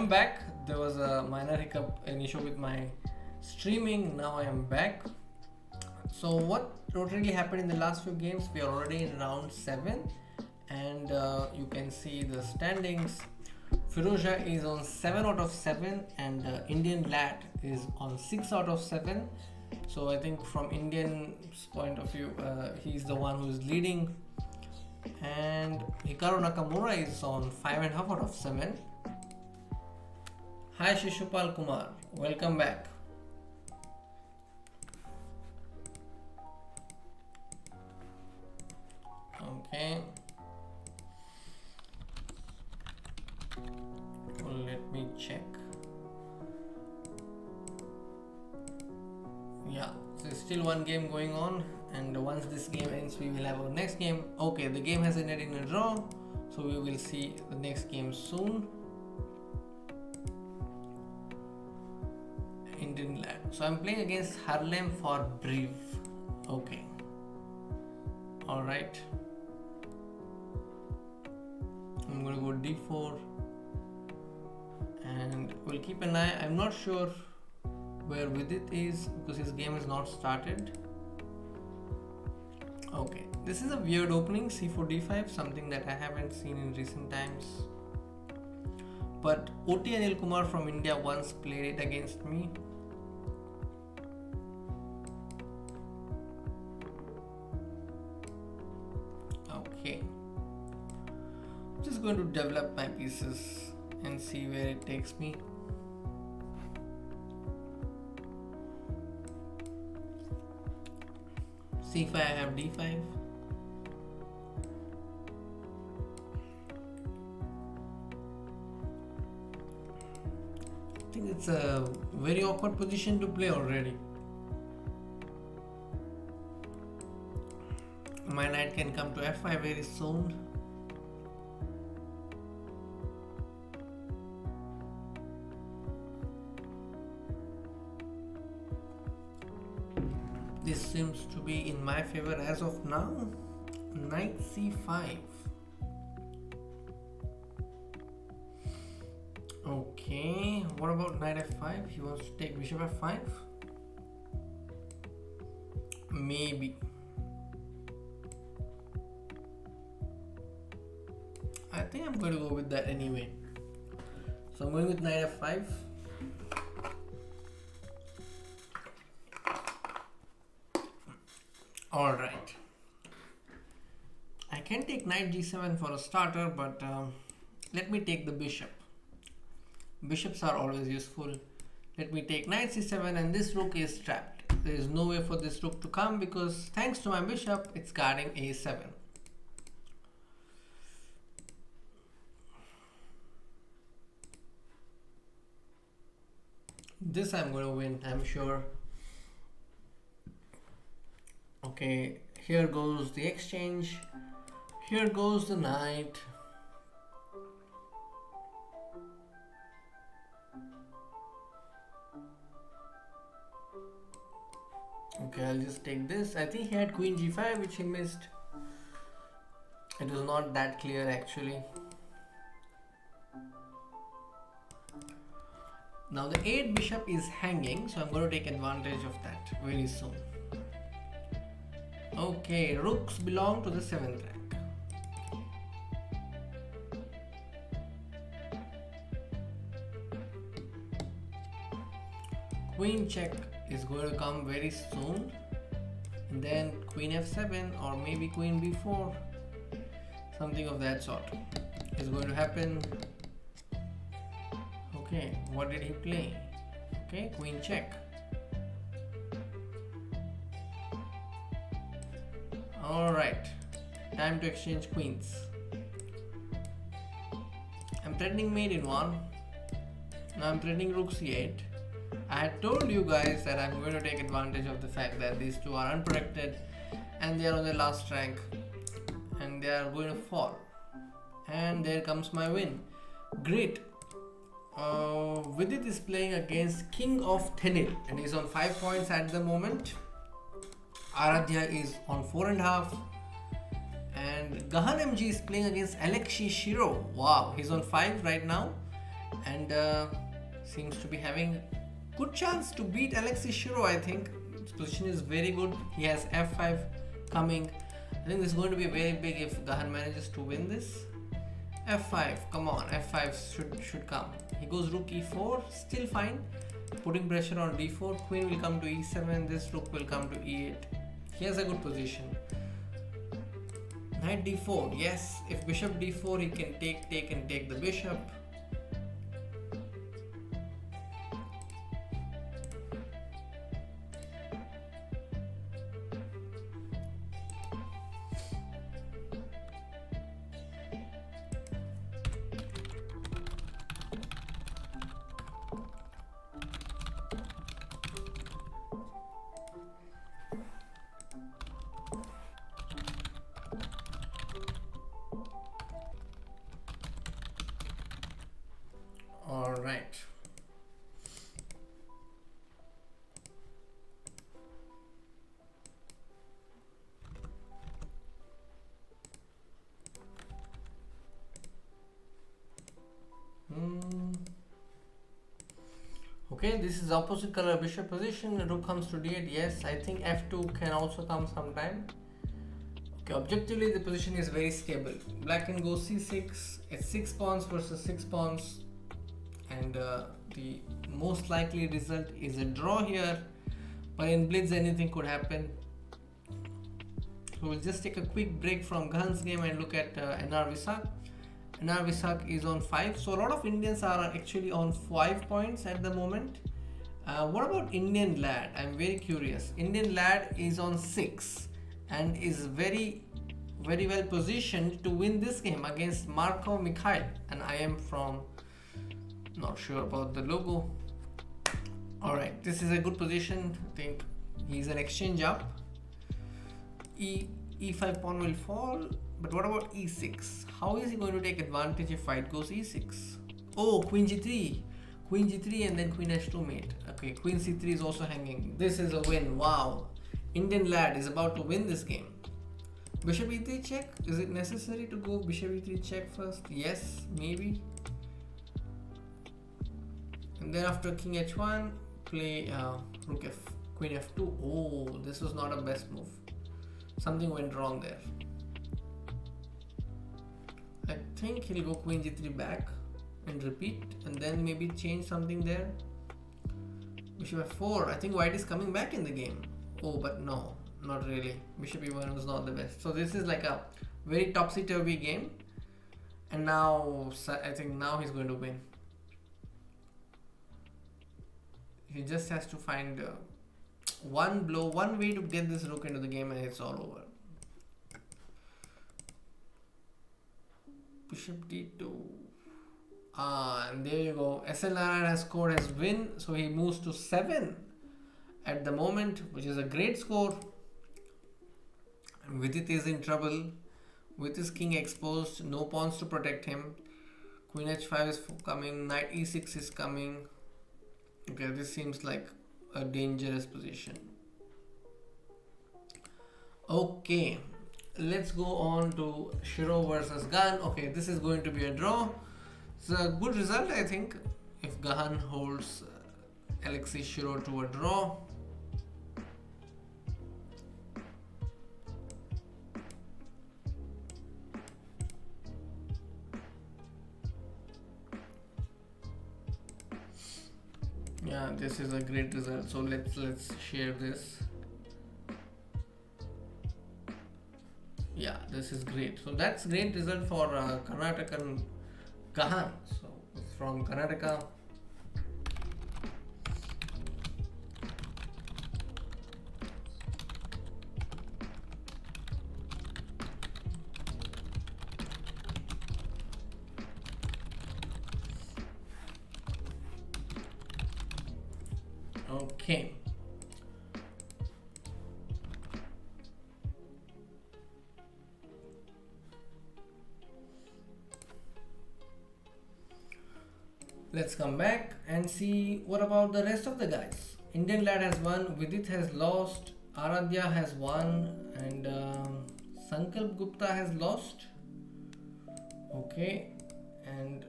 back. There was a minor hiccup, an issue with my streaming. Now I am back. So what really happened in the last few games? We are already in round 7 and you can see the standings. Firoja is on 7 out of 7 and Indian Lad is on 6 out of 7. So I think from Indian's point of view, he's the one who is leading. And Hikaru Nakamura is on 5.5 out of 7. Hi Shishupal Kumar, welcome back. Okay. Let me check. Yeah, so there's still one game going on, and once this game ends, we will have our next game. Okay, the game has ended in a draw, so we will see the next game soon. Indian Lad. So I'm playing against Harlem for Brief. Okay. Alright. I'm gonna go d4 and we'll keep an eye. I'm not sure where Vidit is because his game is not started. Okay, this is a weird opening, c4 d5, something that I haven't seen in recent times. But OT Anil Kumar from India once played it against me. Okay, I'm just going to develop my pieces and see where it takes me. c5, I have d5. I think it's a very awkward position to play already. My knight can come to f5 very soon. This seems to be in my favor as of now. Knight c5. Okay, what about knight f5? He wants to take bishop f5? Maybe. I think I'm going to go with that anyway. So I'm going with knight f5. Alright. I can take knight g7 for a starter, but let me take the bishop. Bishops are always useful. Let me take knight c7 and this rook is trapped. There is no way for this rook to come because thanks to my bishop, it's guarding a7. This I'm going to win, I'm sure. Okay, here goes the exchange. Here goes the knight. Okay, I'll just take this. I think he had queen g5 which he missed. It was not that clear actually. Now the 8 bishop is hanging, so I'm going to take advantage of that very soon. Okay, rooks belong to the 7th rank. Queen check is going to come very soon. And then queen f7 or maybe queen b4. Something of that sort is going to happen. Okay, what did he play? Okay, queen check. Alright, time to exchange queens. I'm threatening mate in 1. Now I'm threatening rook c8. I had told you guys that I'm going to take advantage of the fact that these two are unprotected and they are on their last rank and they are going to fall. And there comes my win. Great. Vidit is playing against King of Thenil and he's on 5 points at the moment. Aradhya is on 4.5 and Gahan MG is playing against Alexei Shiro. Wow, he's on 5 right now and seems to be having good chance to beat Alexei Shiro. I think his position is very good. He has f5 coming. I think this is going to be very big if Gahan manages to win this. f5, come on, f5 should come. He goes rook e4, still fine, putting pressure on d4. Queen will come to e7, this rook will come to e8. He has a good position. Knight d4, yes, if bishop d4 he can take the bishop. All right. Okay, this is opposite color bishop position. Rook comes to d8. Yes, I think f2 can also come sometime. Okay, objectively the position is very stable. Black can go c6. It's 6 pawns versus 6 pawns. And the most likely result is a draw here, but in blitz anything could happen. So we'll just take a quick break from Gahan's game and look at NR Visakh. NR Visakh is on 5, so a lot of Indians are actually on 5 points at the moment. What about Indian lad? I'm very curious. Indian lad is on 6 and is very well positioned to win this game against Markov Mikhail, and I am from, not sure about the logo. Alright, this is a good position. I think he's an exchange up. E5 pawn will fall, but what about e6? How is he going to take advantage if white goes e6? Oh, queen g3. Queen g3 and then queen h2 mate. Okay, queen c3 is also hanging. This is a win. Wow. Indian lad is about to win this game. Bishop e3 check. Is it necessary to go bishop e3 check first? Yes, maybe. And then after king h1, play rook f, queen f2. Oh, this was not a best move. Something went wrong there. I think he'll go queen g3 back and repeat, and then maybe change something there. Bishop f4. I think white is coming back in the game. Oh, but no, not really. Bishop e1 was not the best. So this is like a very topsy-turvy game, and now I think now he's going to win. He just has to find one blow, one way to get this rook into the game, and it's all over. Bishop d2. And there you go. S.L Narayanan has scored his win, so he moves to 7 at the moment, which is a great score. And Vidit is in trouble with his king exposed, no pawns to protect him. Queen h5 is coming, knight e6 is coming. Okay, this seems like a dangerous position. Okay, let's go on to Shiro versus Gahan. Okay, this is going to be a draw. It's a good result, I think, if Gahan holds Alexei Shiro to a draw. Yeah, this is a great result. So let's share this. Yeah, this is great. So that's great result for Karnataka Gahan. So from Karnataka. Okay. Let's come back and see what about the rest of the guys. Indian lad has won, Vidit has lost, Aradhya has won, and Sankalp Gupta has lost. Okay, and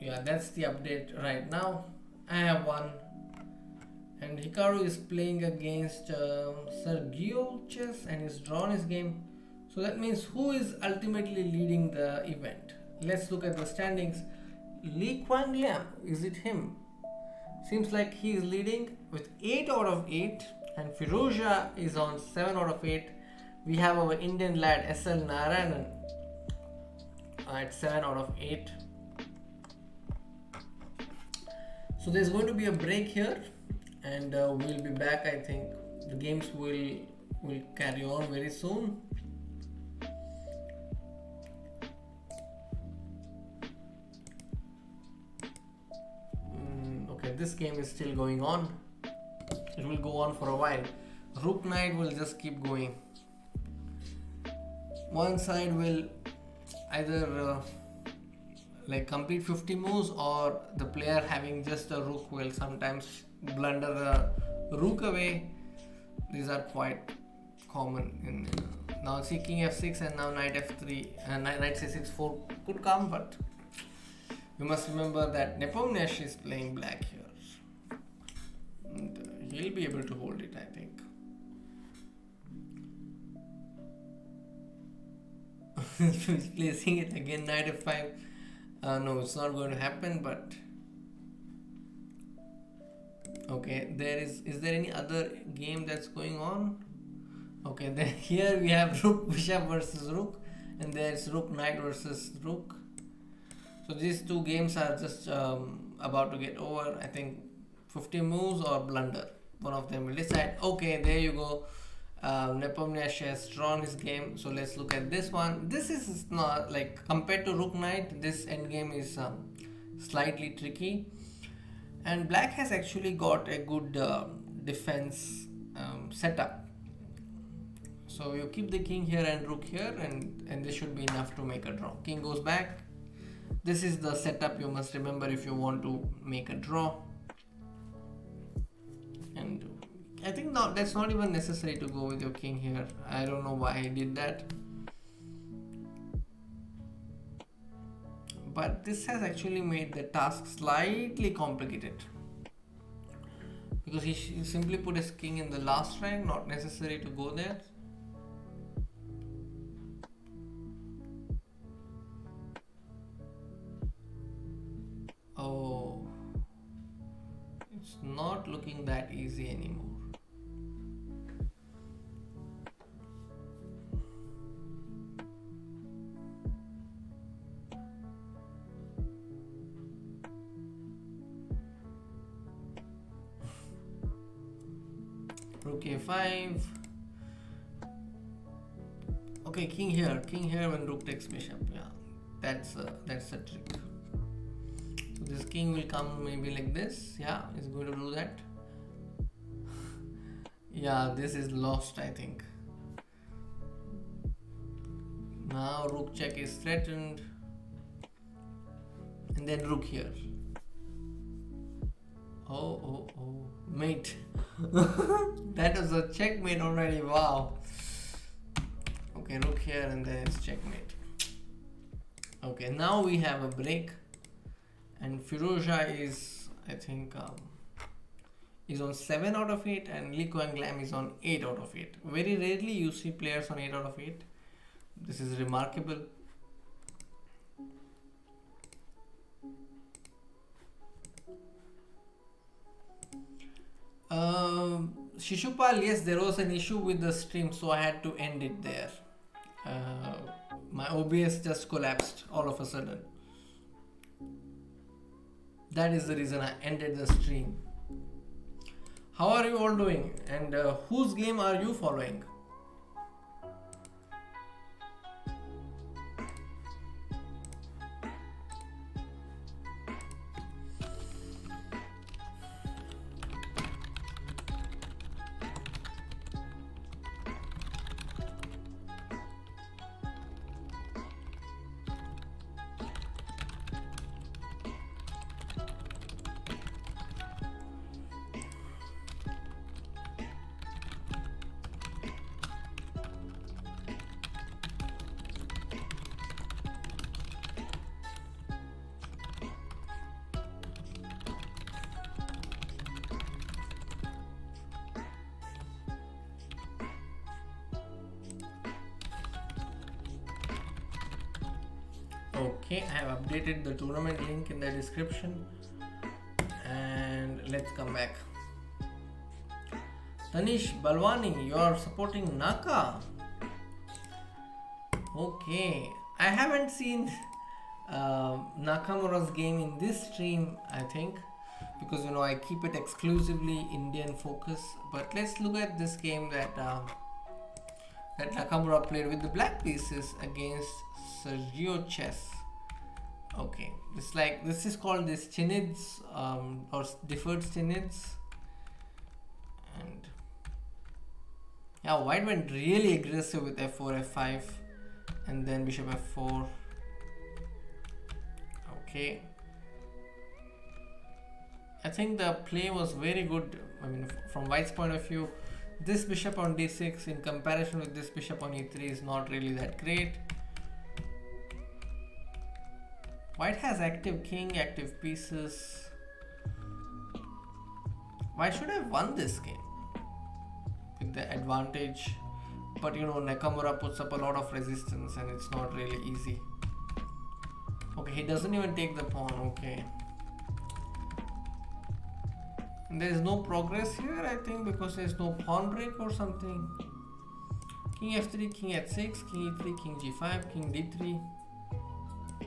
yeah, Yeah, that's the update right now. I have one. And Hikaru is playing against Sergio Chess and he's drawn his game. So that means who is ultimately leading the event? Let's look at the standings. Lee Kuan Liam, is it him? Seems like he is leading with 8 out of 8 and Firouzja is on 7 out of 8. We have our Indian lad S.L Narayanan at 7 out of 8. So there's going to be a break here and we'll be back. I think the games will carry on very soon. Okay, this game is still going on. It will go on for a while. Rook Knight will just keep going. One side will either like complete 50 moves, or the player having just a rook will sometimes blunder the rook away. These are quite common in now see king f6 and now knight f3 and knight c6 4 could come, but you must remember that Nepomniachtchi is playing black here and he'll be able to hold it, I think. He's placing it again, knight f5. No, it's not going to happen, but okay, is there any other game that's going on? Okay, then here we have rook bishop versus rook, and there's rook knight versus rook. So these two games are just about to get over. I think 50 moves or blunder, one of them will decide. Okay, there you go. Nepomniachtchi has drawn his game, so let's look at this one. This is not like compared to rook knight, this endgame is slightly tricky, and black has actually got a good defense setup. So you keep the king here and rook here, and this should be enough to make a draw. King goes back. This is the setup you must remember if you want to make a draw. And I think that's not even necessary to go with your king here. I don't know why he did that. But this has actually made the task slightly complicated. Because he simply put his king in the last rank, not necessary to go there. Oh, it's not looking that easy anymore. Rook a5. Okay, king here when rook takes bishop. Yeah, that's a trick. So this king will come maybe like this. Yeah, he's going to do that. Yeah, this is lost, I think. Now rook check is threatened, and then rook here. Oh, mate. That was a checkmate already. Wow. Okay, rook here and then it's checkmate. Okay, now we have a break, and Firouzja is, I think, is on 7 out of 8 and Lee Kuan Glam is on 8 out of 8. Very rarely you see players on 8 out of 8. This is remarkable. Shishupal, yes, there was an issue with the stream, so I had to end it there. My OBS just collapsed all of a sudden. That is the reason I ended the stream. How are you all doing? And whose game are you following? Okay, I have updated the tournament link in the description. And let's come back. Tanish Balwani, you are supporting Naka. Okay, I haven't seen Nakamura's game in this stream, I think, because I keep it exclusively Indian focus. But let's look at this game that Nakamura played with the black pieces against Sergio Chess. Okay, this is called the Stinids or deferred Stinids, and yeah, white went really aggressive with f4, f5, and then bishop f4. Okay, I think the play was very good. I mean, from white's point of view, this bishop on d6 in comparison with this bishop on e3 is not really that great. White has active king, active pieces. White should have won this game with the advantage, but Nakamura puts up a lot of resistance and it's not really easy. Okay, he doesn't even take the pawn. Okay, and there is no progress here, I think, because there is no pawn break or something. King f3, king h6, king e3, king g5, king d3,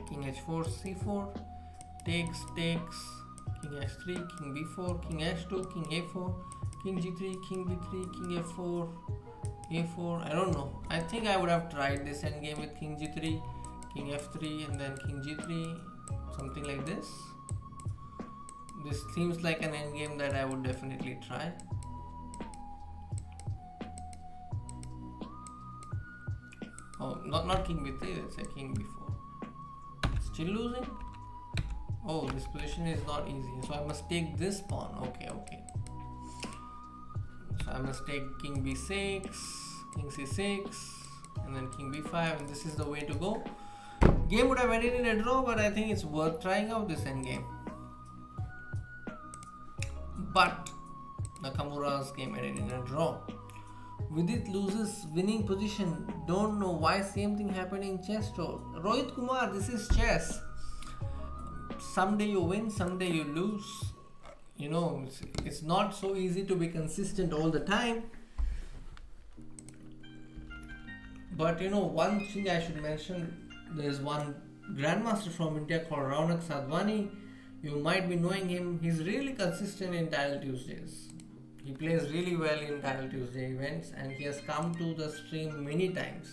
king h4, c4, takes, king h3, king b4, king h2, king a4, king g3, king b3, king f4, a4. I don't know. I think I would have tried this endgame with king g3, king f3, and then king g3, something like this. This seems like an endgame that I would definitely try. Oh, not king b3, let's say king b4. Still losing? Oh, this position is not easy. So I must take this pawn. Okay. So I must take king b6, king c6, and then king b5, and this is the way to go. Game would have ended in a draw, but I think it's worth trying out this endgame. But Nakamura's game ended in a draw. Vidit loses winning position. Don't know why. Same thing happened in chess. Rohit Kumar, this is chess. Someday you win, someday you lose. It's not so easy to be consistent all the time. But one thing I should mention, there's one grandmaster from India called Raunak Sadhwani. You might be knowing him. He's really consistent in Title Tuesdays. He plays really well in Title Tuesday events, and he has come to the stream many times.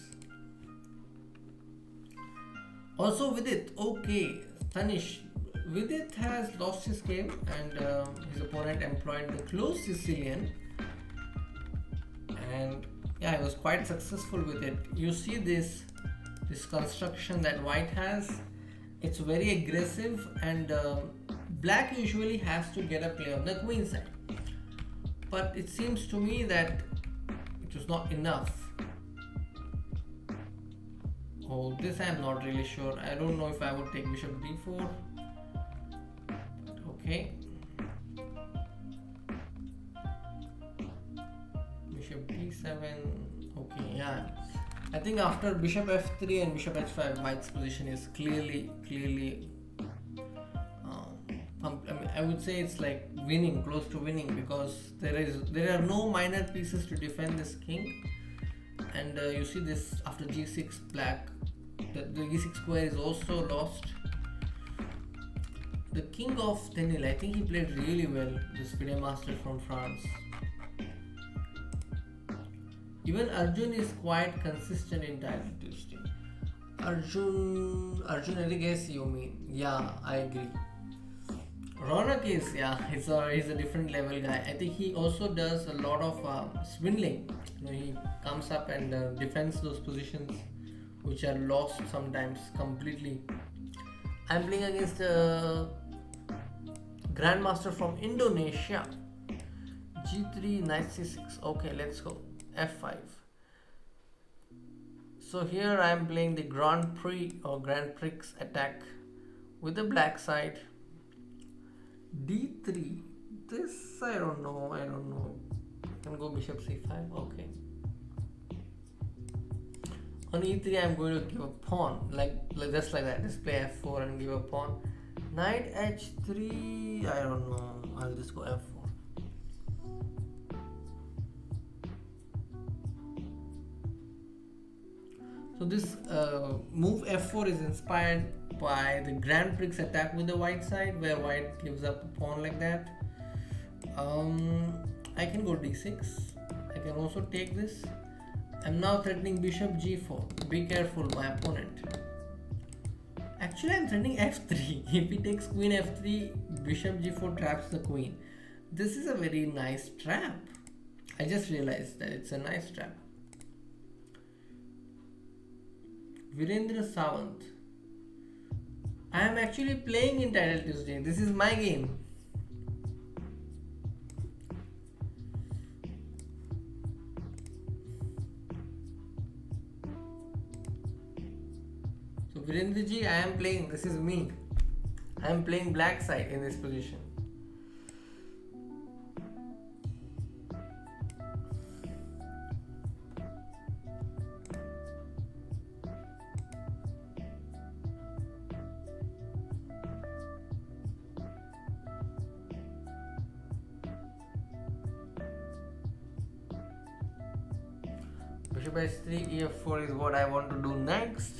Also Vidit, okay, Tanish, Vidit has lost his game, and his opponent employed the closed Sicilian, and yeah, he was quite successful with it. You see this construction that white has. It's very aggressive, and black usually has to get a play on the queen side. But it seems to me that it was not enough. Oh, this I am not really sure. I don't know if I would take bishop d4. Okay. Bishop d7. Okay, yeah. I think after bishop f3 and bishop h5, white's position is clearly I would say it's like winning, close to winning, because there are no minor pieces to defend this king. And you see this after g6 black, the e6 square is also lost. The king of Tenil, I think he played really well, this FIDE master from France. Even Arjun is quite consistent in Title Tuesday. Arjun Erigesi, you mean? Yeah, I agree. Raunak is, he's a different level guy. I think he also does a lot of swindling. He comes up and defends those positions which are lost sometimes completely. I'm playing against a grandmaster from Indonesia. G3, knight c6. Okay, let's go. F5. So here I am playing the Grand Prix or Grand Prix attack with the black side. D3. This I don't know. I can go bishop c5. Okay. On e3 I'm going to give a pawn, like just like that. Just play f4 and give a pawn. Knight h3, I don't know. I'll just go f4. So this move f4 is inspired by the Grand Prix attack with the white side, where white gives up a pawn like that. I can go d6. I can also take this. I'm now threatening bishop g4. Be careful, my opponent. Actually, I'm threatening f3. If he takes queen f3, bishop g4 traps the queen. This is a very nice trap. I just realized that it's a nice trap. Virendra Sawant. I am actually playing in Title Tuesday. This is my game. So Virendra ji, I am playing. This is me. I am playing black side in this position. Bishop h3, ef4 is what I want to do next.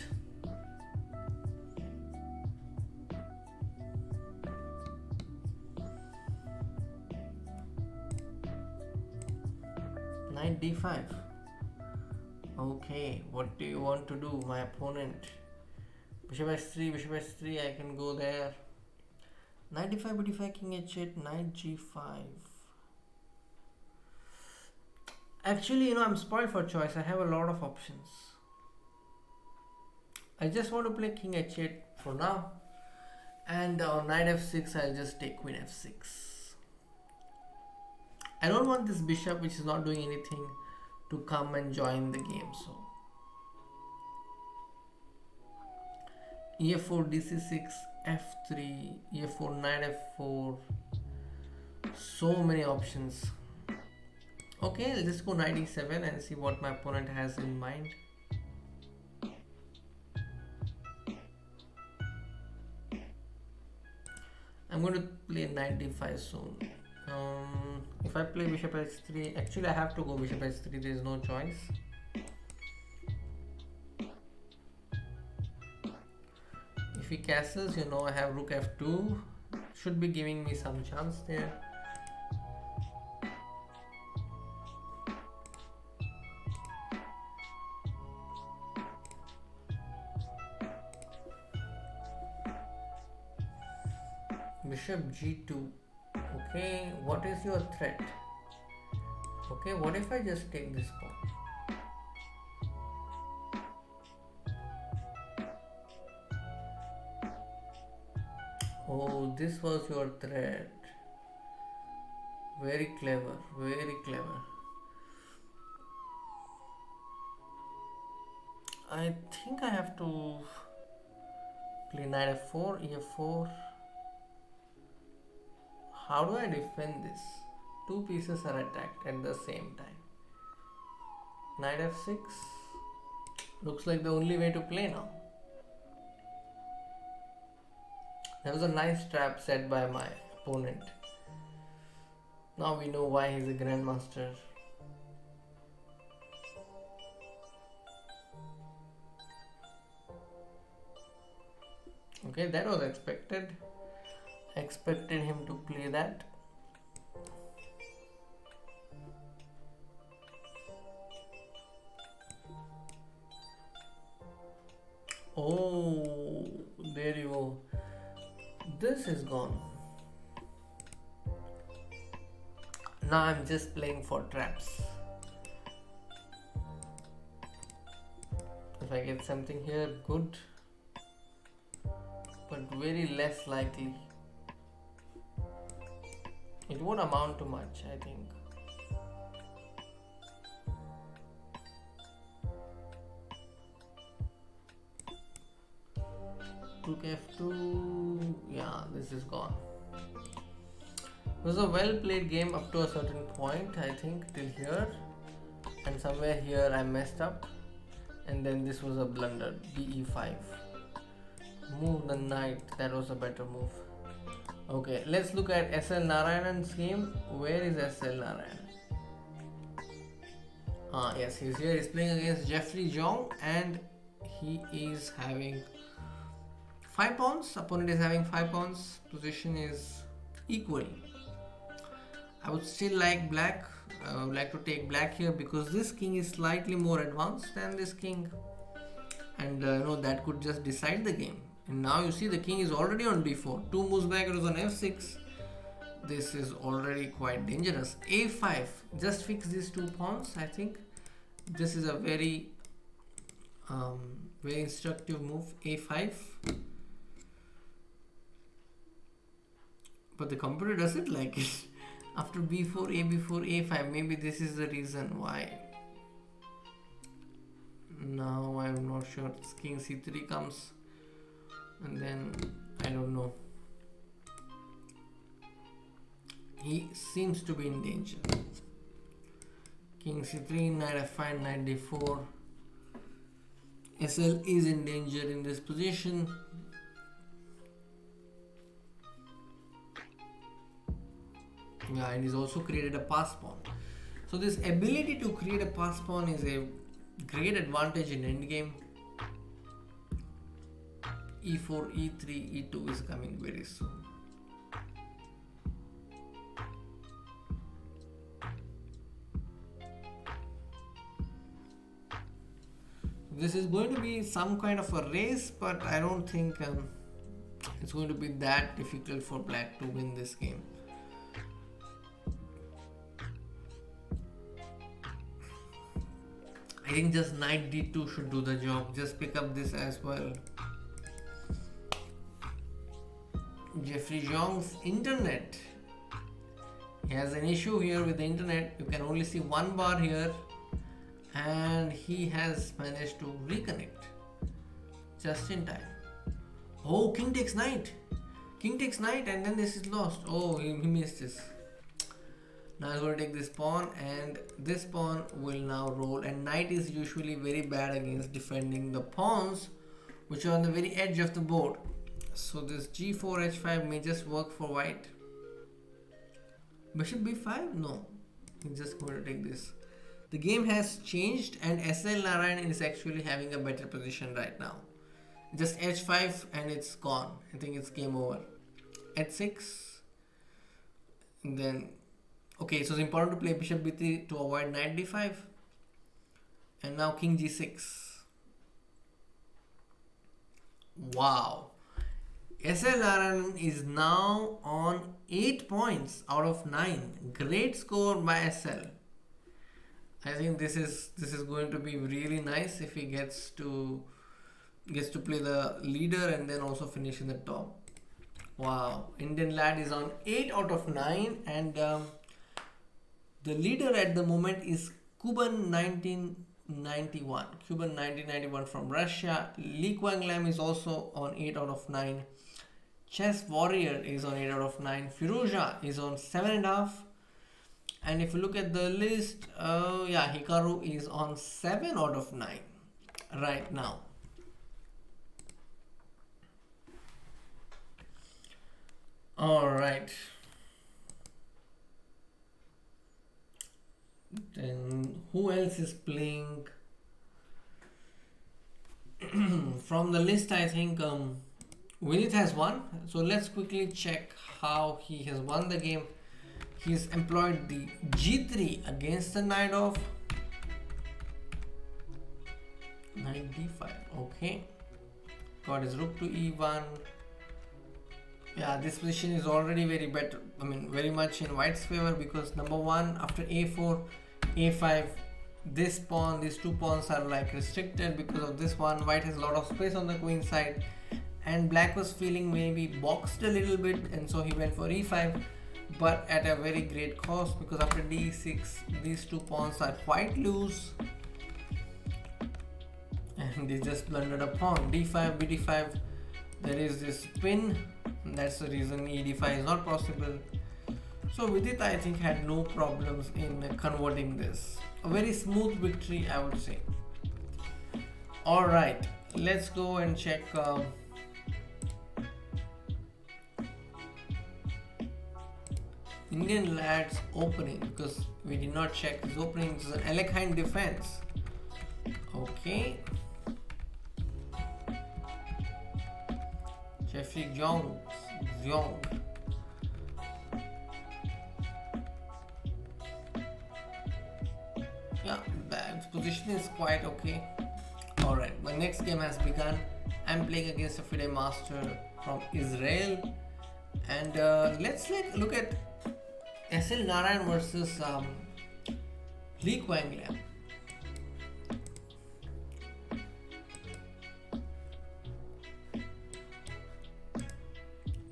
Knight d5. Okay, what do you want to do, my opponent? Bishop h3, I can go there. Knight d5, b5, king h8, knight g5. Actually, I'm spoiled for choice. I have a lot of options. I just want to play king h8 for now. And on knight f6, I'll just take queen f6. I don't want this bishop, which is not doing anything, to come and join the game. So ef4, dc6, f3, ef4, knight f4. So many options. Okay, I'll just go knight e7 and see what my opponent has in mind. I'm going to play knight d5 soon. If I play bishop h3, actually I have to go bishop h3, there is no choice. If he castles, I have rook f2, should be giving me some chance there. Bishop g2. Okay, what is your threat? Okay, what if I just take this pawn? Oh, this was your threat. Very clever, very clever. I think I have to play knight f4, e4. How do I defend this? Two pieces are attacked at the same time. Knight f6 looks like the only way to play now. That was a nice trap set by my opponent. Now we know why he's a grandmaster. Okay, that was expected. Expected him to play that. Oh, there you go. This is gone. Now I'm just playing for traps. If I get something here, good. But very less likely. It won't amount to much, I think. Rook f2. Yeah, this is gone. It was a well played game up to a certain point, I think, till here. And somewhere here I messed up. and then this was a blunder. be5. Move the knight, that was a better move. Okay, let's look at S.L Narayanan's game. Where is S.L Narayanan? Yes, he's here. He's playing against Jeffrey Jong, and he is having 5 pawns. Opponent is having 5 pawns. Position is equal. I would still like black. I would like to take black here because this king is slightly more advanced than this king, and that could just decide the game. And now you see the king is already on d4. 2 moves back, it was on f6. This is already quite dangerous. a5. Just fix these 2 pawns. I think this is a very very instructive move. a5. But the computer doesn't like it. After b4, a4, a5. Maybe this is the reason why. Now I'm not sure. King c3 comes, and then I don't know. He seems to be in danger. King c3, knight f5, knight d4. SL is in danger in this position. Yeah, and he's also created a pass pawn. So this ability to create a pass pawn is a great advantage in endgame. e4, e3, e2 is coming very soon. This is going to be some kind of a race, but I don't think it's going to be that difficult for black to win this game. I think just knight d2 should do the job. Just pick up this as well. Jeffrey Jong's internet. He has an issue here with the internet. You can only see 1 bar here, and he has managed to reconnect just in time. Oh, king takes knight. King takes knight, and then this is lost. Oh, he missed this. Now I'm going to take this pawn, and this pawn will now roll, and knight is usually very bad against defending the pawns which are on the very edge of the board. So this g4, h5 may just work for white. Bishop b5? No. He's just going to take this. The game has changed, and S.L Narayanan is actually having a better position right now. Just h5 and it's gone. I think it's game over. h6, and then okay, so it's important to play bishop b3 to avoid knight d5, and now king g6. Wow, S.L Narayanan is now on 8 points out of 9. Great score by S.L. I think this is going to be really nice if he gets to play the leader and then also finish in the top. Wow, Indian lad is on 8 out of 9, and the leader at the moment is Cuban 1991. Cuban 1991 from Russia. Li Kuang Lam is also on 8 out of 9. Chess Warrior is on 8 out of 9. Firouzja is on 7.5. And if you look at the list, Hikaru is on 7 out of 9 right now. Alright. Then who else is playing? From the list, I think Vidit has won. So let's quickly check how he has won the game. He's employed the g3 against the knight of knight d5. Okay, got his rook to e1. Yeah, this position is already very better. I mean, very much in white's favor, because number one, after a4, a5, this pawn, these 2 pawns are like restricted because of this one. White has a lot of space on the queen side, and black was feeling maybe boxed a little bit, and so he went for e5, but at a very great cost, because after d6, these 2 pawns are quite loose, and they just blundered a pawn. d5, bd5, there is this pin. That's the reason e5 is not possible. So Vidit, I think, had no problems in converting this. A very smooth victory, I would say. All right, let's go and check. Indian lad's opening, because we did not check his opening. It's an Alekhine defense. Okay. Jeffrey Jong. Yeah, that position is quite okay. Alright, my next game has begun. I'm playing against a FIDE master from Israel. And let's look at S.L Narayanan versus Lee Kuang Liang.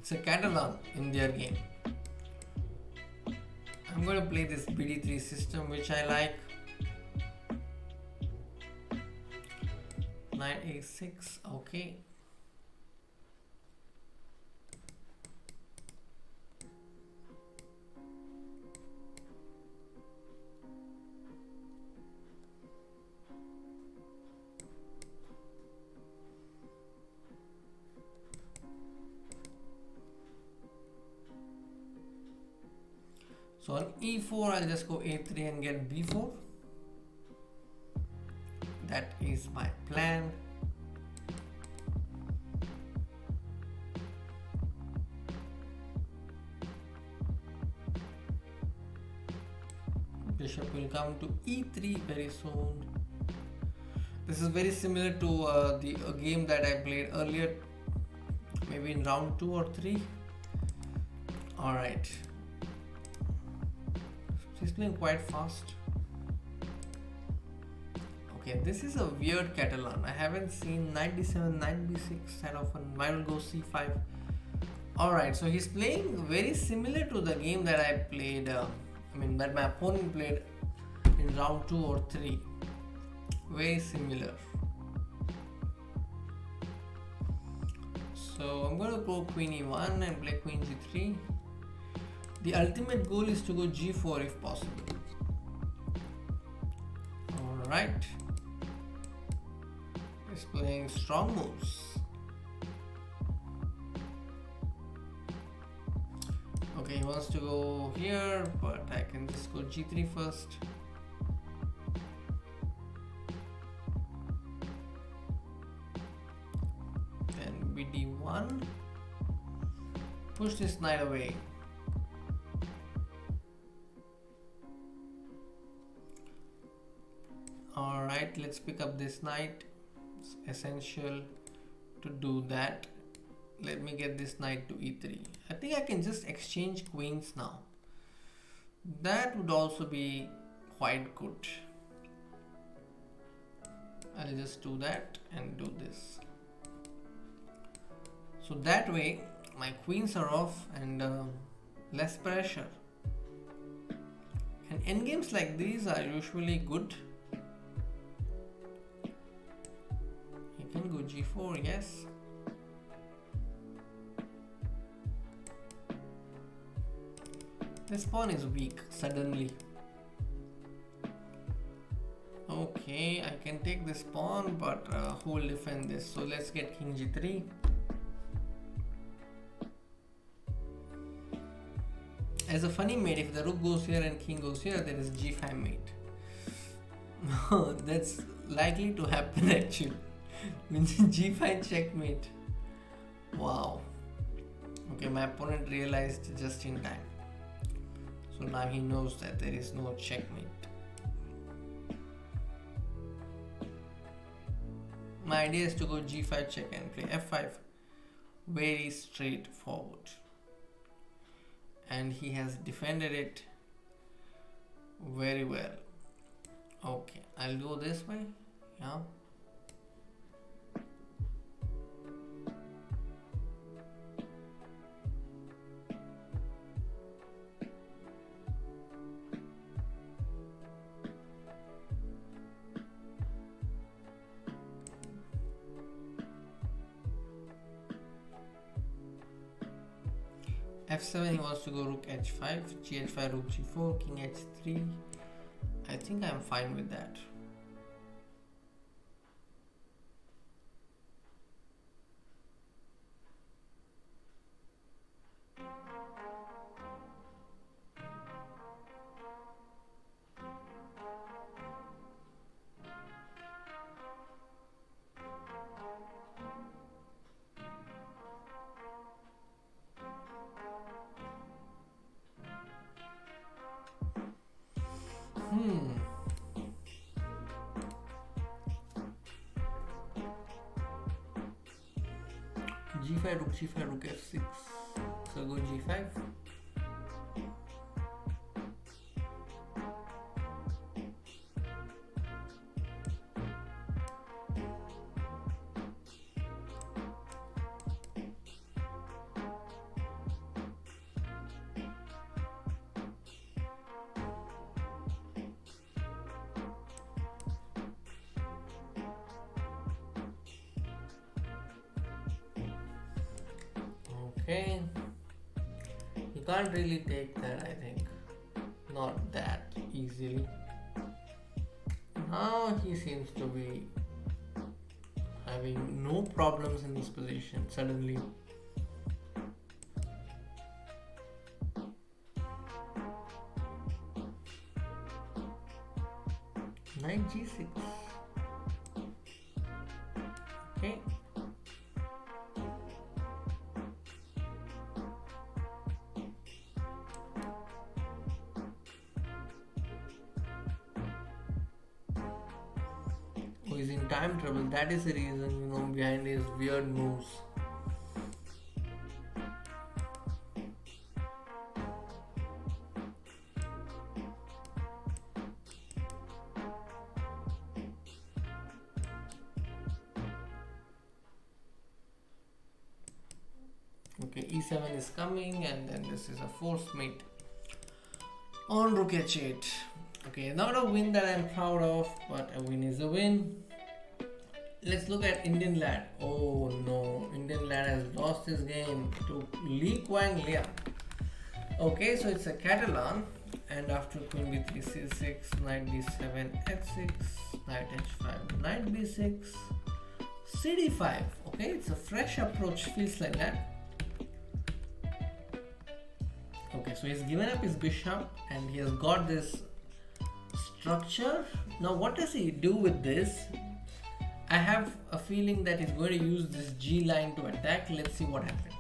It's a Catalan in their game. I'm going to play this BD3 system, which I like. Knight A6, okay. So on E4, I'll just go A3 and get B4. That is my plan. Bishop will come to E3 very soon. This is very similar to the game that I played earlier, maybe in round 2 or 3. Alright. He's playing quite fast. Okay, this is a weird Catalan. I haven't seen knight d7, knight b6 that often. Why will go c5? Alright, so he's playing very similar to the game that I played, that my opponent played in round 2 or 3. Very similar. So I'm going to go queen e1 and play queen g3. The ultimate goal is to go g4 if possible. Alright. He's playing strong moves. Okay, he wants to go here, but I can just go g3 first. Then bd1. Push this knight away. Alright, let's pick up this knight. It's essential to do that. Let me get this knight to e3. I think I can just exchange queens now. That would also be quite good. I'll just do that and do this. So that way my queens are off and less pressure. And endgames like these are usually good. You can go g4, yes. This pawn is weak suddenly. Okay, I can take this pawn, but who will defend this? So let's get king g3. As a funny mate, if the rook goes here and king goes here, there is g5 mate. That's likely to happen actually. G5 checkmate. Wow. Okay, my opponent realized just in time. So now he knows that there is no checkmate. My idea is to go g5 check and play f5. Very straightforward. And he has defended it very well. Okay, I'll go this way. Yeah. f7, he wants to go rook h5, gh5, rook g4, king h3. I think I'm fine with that. G5, rook G5, rook F6. So go G5. Okay, you can't really take that, I think. Not that easily. Now he seems to be having no problems in this position suddenly. Knight G6. Okay. Oh, he's in time trouble. That is the reason, behind his weird moves. Okay, E7 is coming, and then this is a forced mate on rook H8. Okay, not a win that I'm proud of, but a win is a win. Let's look at Indian lad. Oh no, Indian lad has lost his game to Lee Kuan Liang. Okay, so it's a Catalan, and after queen b3, c6, knight d7, h6, knight h5, knight b6, cd5. Okay, it's a fresh approach, feels like that. Okay, so he's given up his bishop and he has got this structure. Now what does he do with this? I have a feeling that he's going to use this G line to attack. Let's see what happened.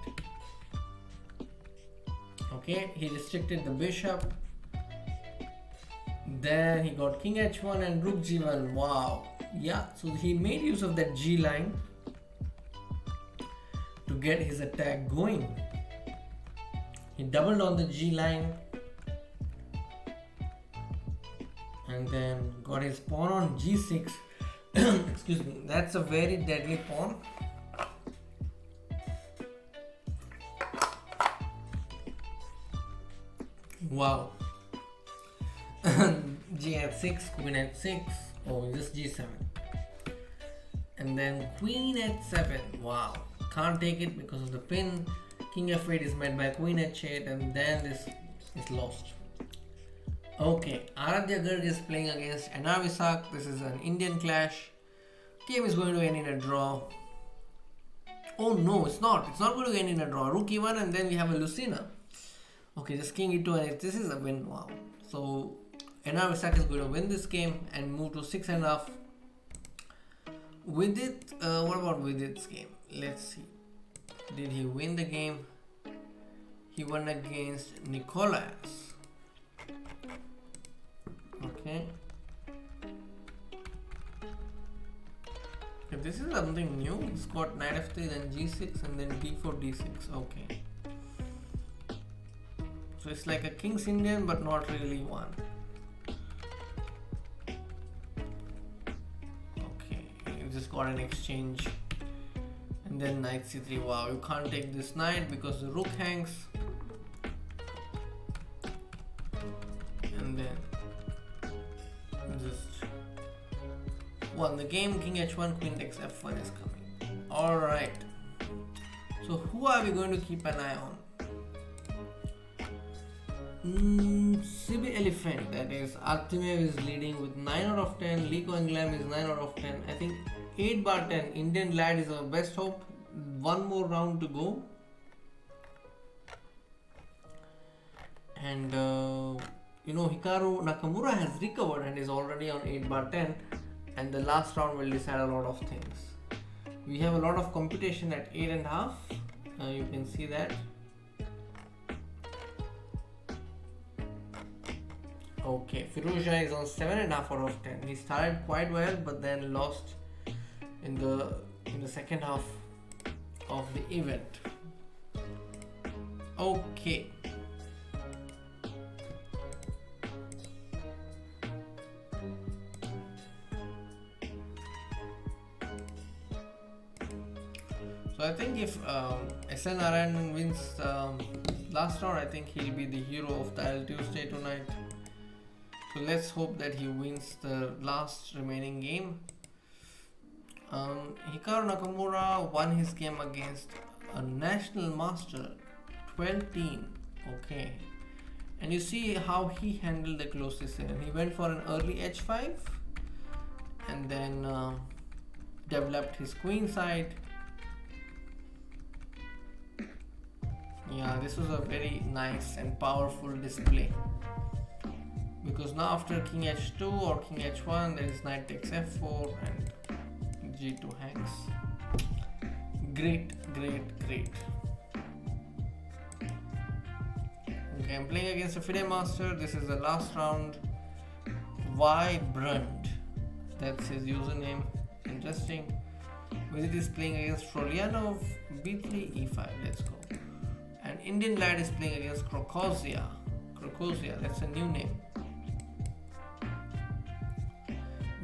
Okay, he restricted the bishop. Then he got king h1 and rook g1. Wow. Yeah, so he made use of that G line to get his attack going. He doubled on the G line and then got his pawn on G6. Excuse me, that's a very deadly pawn. Wow. G6, queen h6. Oh, just G7. And then queen h7. Wow. Can't take it because of the pin. King f8 is met by queen h8, and then this is lost. Okay, Aradhya Garg is playing against Anna Visakh. This is an Indian clash. Game is going to end in a draw. Oh no, it's not. It's not going to end in a draw. Rook e1 and then we have a Lucina. Okay, just king e2 and this is a win. Wow. So Anna Visakh is going to win this game and move to 6.5. Vidit, what about Vidit's game? Let's see. Did he win the game? He won against Nicolas. Okay. Okay, this is something new. He's got knight f3, then g6, and then d4, d6. Okay. So it's like a King's Indian, but not really one. Okay, you just got an exchange. And then knight c3. Wow, you can't take this knight because the rook hangs. And then just won the game. King h1, queen takes f1 is coming. Alright. So who are we going to keep an eye on? CB Elephant, that is Artemev is leading with 9 out of 10. Lee Kuan Yew is 9 out of 10. I think 8/10. Indian lad is our best hope. One more round to go. And Hikaru Nakamura has recovered and is already on 8/10. And the last round will decide a lot of things. We have a lot of computation at 8.5. You can see that. Okay, Firouzja is on 7.5 out of 10. He started quite well, but then lost in the second half of the event. Okay. So I think if S.L Narayanan wins last round, I think he'll be the hero of the L Tuesday tonight. So let's hope that he wins the last remaining game. Hikaru Nakamura won his game against a national master, 12-teen. Okay. And you see how he handled the closest in. He went for an early h5 and then developed his queen side. Yeah, this was a very nice and powerful display. Because now after king h2 or king h1, there is knight takes f4 and g2 hangs. Great. Okay, I'm playing against a FIDE master. This is the last round. Vibrant. That's his username. Interesting. Vidit is playing against Frolianov. b3, e5. Let's go. And Indian lad is playing against Krokozia. That's a new name.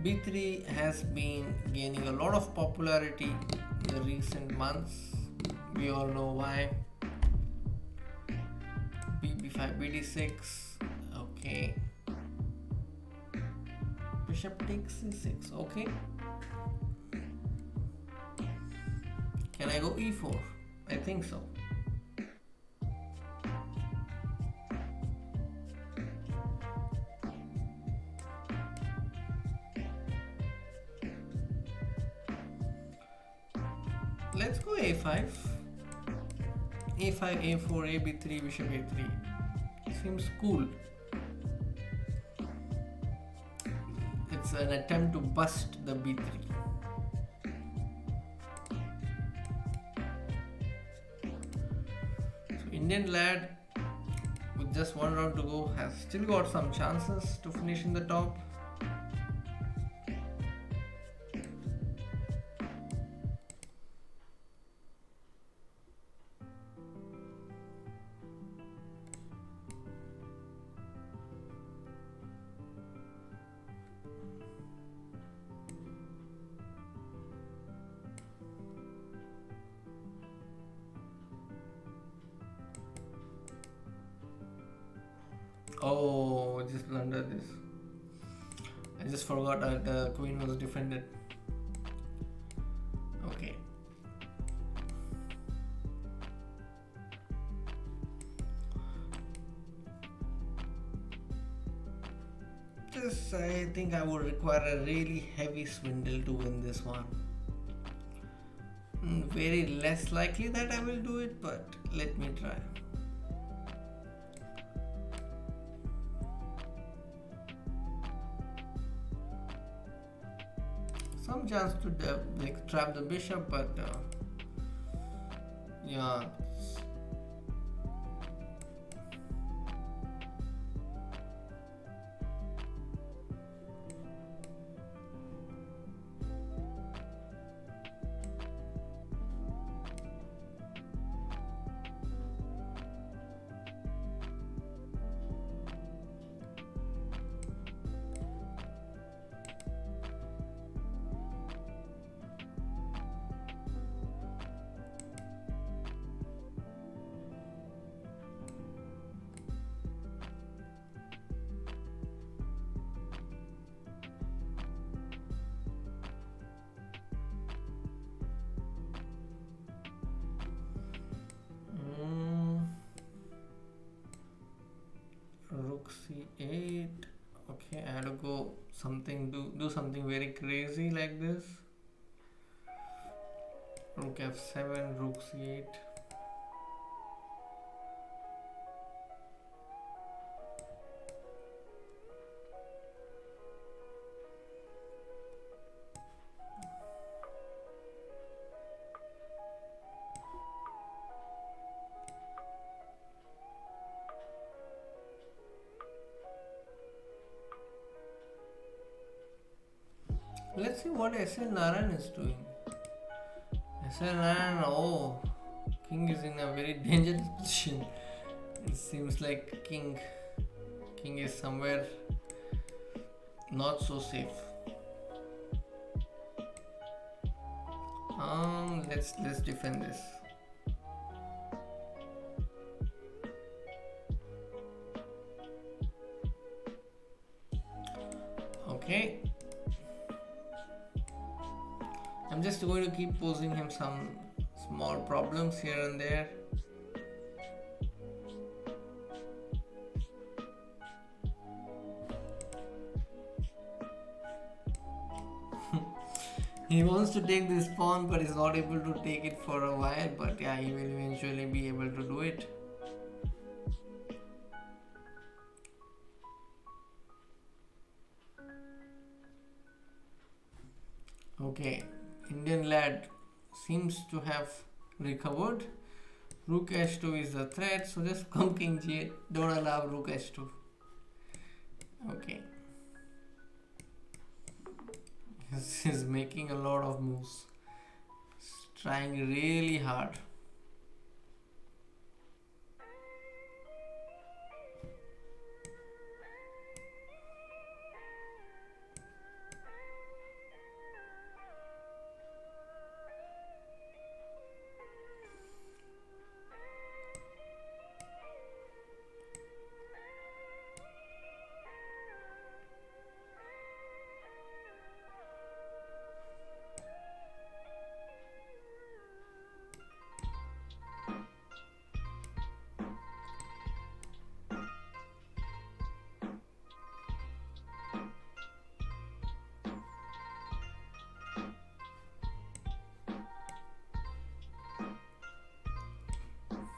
b3 has been gaining a lot of popularity in the recent months. We all know why. b5, bd6. Okay. Bishop takes c6. Okay. Can I go e4? I think so. Let's go a5. a5, a4, ab3, bishop a3. Seems cool. It's an attempt to bust the b3. So Indian lad with just one round to go has still got some chances to finish in the top. Oh, just blundered this. I just forgot that the queen was defended. Okay. I think I would require a really heavy swindle to win this one. Very less likely that I will do it, but let me try. Some chance to trap the bishop, but yeah. Rook c8. Okay, I had to go do something very crazy like this. Rook f7, rook c8. Let's see what S.L Narayanan is doing. S.L Narayanan, oh, king is in a very dangerous position. It seems like king is somewhere not so safe. Let's defend this. Okay. I'm just going to keep posing him some small problems here and there. He wants to take this pawn but is not able to take it for a while, but yeah, he will eventually be able to do it. Okay, Indian lad seems to have recovered. Rook h2 is a threat, so just come king g8. Don't allow rook h2. Okay. He's making a lot of moves. He's trying really hard.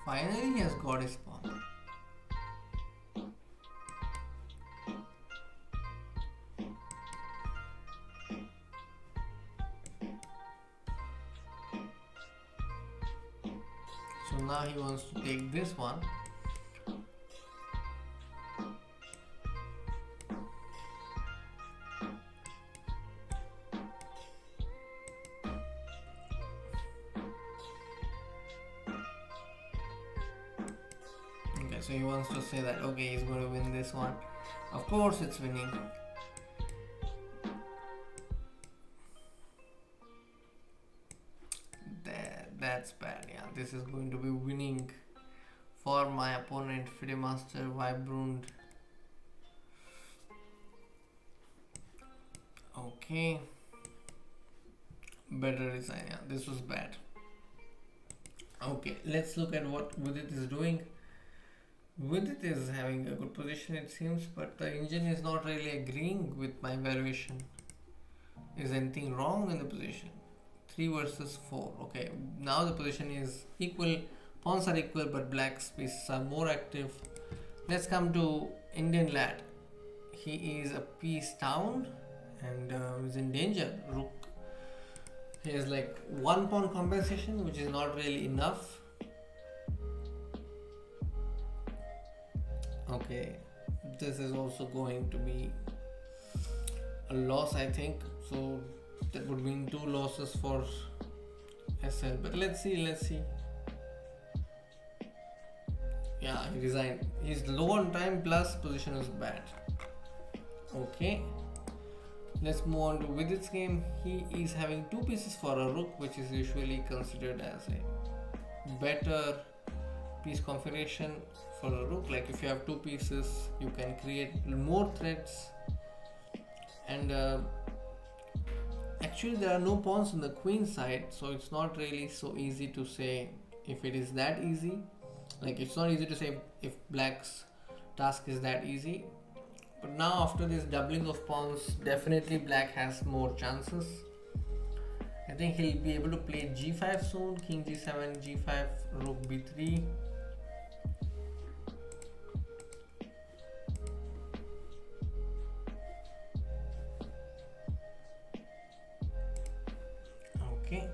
Finally, he has got his pawn. So now he wants to take this one. So he wants to say that okay, he's going to win this one. Of course it's winning. That's bad. Yeah, this is going to be winning for my opponent, FIDE Master Vibrund. Okay, better design. Yeah, this was bad. Okay, let's look at what Vidit is doing. Vidit is having a good position, it seems, but the engine is not really agreeing with my valuation. Is anything wrong in the position? 3 versus 4. Okay, now the position is equal. Pawns are equal, but black's pieces are more active. Let's come to Indian lad. He is a piece down and is in danger. Rook. He has like 1 pawn compensation, which is not really enough. Okay, this is also going to be a loss, I think. So that would mean 2 losses for SL. But let's see. Yeah, he resigned. He's low on time plus position is bad. Okay, let's move on to Vidit's game. He is having 2 pieces for a rook, which is usually considered as a better piece configuration for a rook. Like if you have 2 pieces, you can create more threats, and actually there are no pawns on the queen side, so it's not really so easy to say if it is that easy. Like it's not easy to say if black's task is that easy. But now after this doubling of pawns, definitely black has more chances. I think he'll be able to play g5 soon. King g7, g5, rook b3. Okay.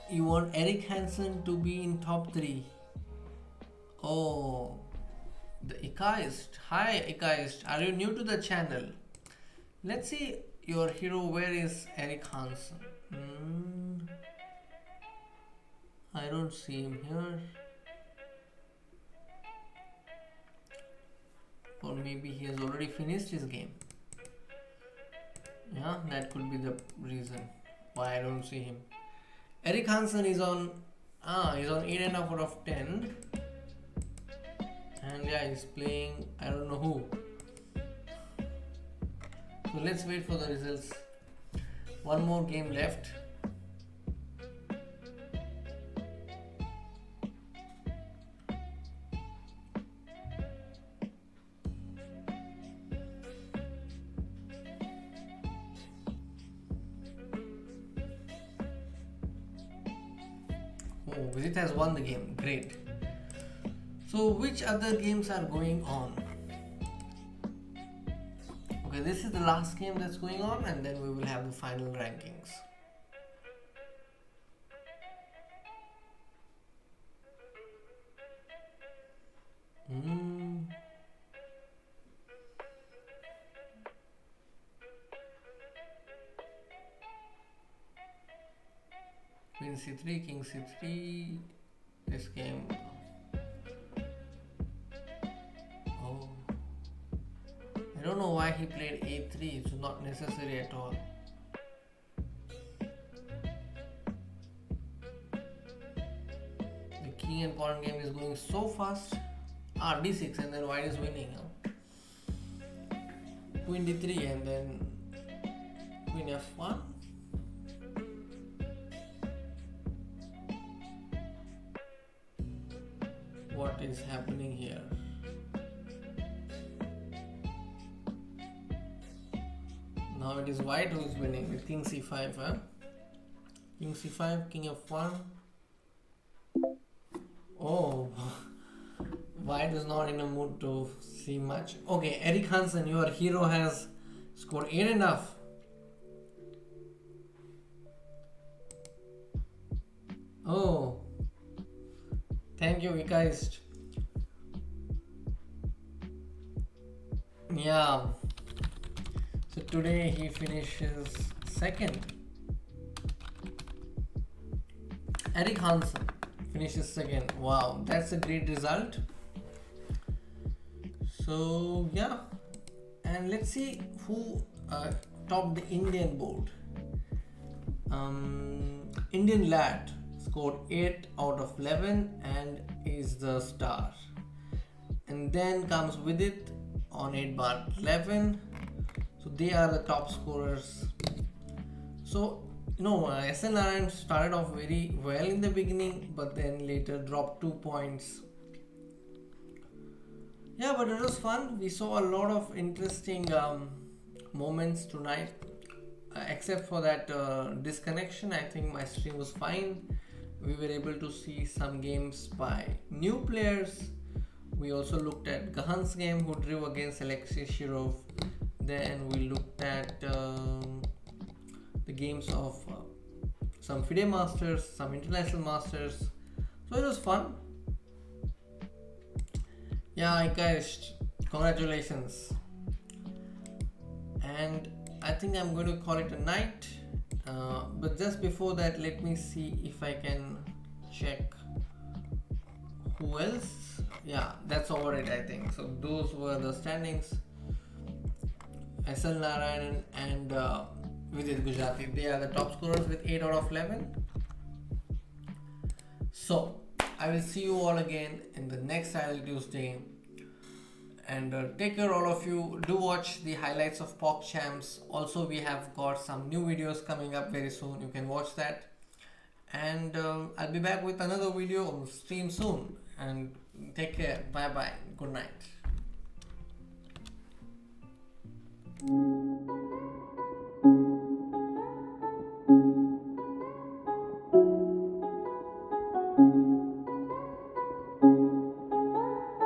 You want Eric Hansen to be in top 3. Oh, the Ikaist. Hi Ikaist, are you new to the channel? Let's see your hero. Where is Eric Hansen? I don't see him here. Or maybe he has already finished his game. Yeah, that could be the reason why I don't see him. Eric Hansen is on he's on 8.5 out of 10. And yeah, he's playing I don't know who. So let's wait for the results. One more game left. Oh, Vidit has won the game. Great. So which other games are going on? Okay, this is the last game that's going on, and then we will have the final rankings. Queen c3, king c3. This game. Oh, I don't know why he played a3. It's not necessary at all. The king and pawn game is going so fast. D6 and then white is winning. Queen d3 and then queen f1. What is happening here? Now it is white who is winning with king c5. King c5, king f1. Oh, white is not in a mood to see much. Okay, Eric Hansen, your hero has scored 8.5. Oh, thank you, Ikaist. Yeah. So today he finishes second. Eric Hansen finishes second. Wow, that's a great result. So yeah, and let's see who topped the Indian board. Indian lad scored 8 out of 11 and is the star. And then comes Vidit on 8 bar 11. So they are the top scorers. So S.L Narayanan started off very well in the beginning, but then later dropped 2 points. Yeah, but it was fun. We saw a lot of interesting moments tonight. Except for that disconnection, I think my stream was fine. We were able to see some games by new players. We also looked at Gahan's game, who drew against Alexei Shirov. Then we looked at the games of some FIDE Masters, some International Masters. So it was fun. Yeah, guys, congratulations. And I think I'm going to call it a night. But just before that, let me see if I can check who else. Yeah, that's over it, I think. So those were the standings. S.L Narayanan and Vidit Gujarati, they are the top scorers with 8 out of 11. So I will see you all again in the next Idle Tuesday. And take care, all of you. Do watch the highlights of POC Champs. Also, we have got some new videos coming up very soon. You can watch that. And I'll be back with another video on stream soon. And take care. Bye bye. Good night.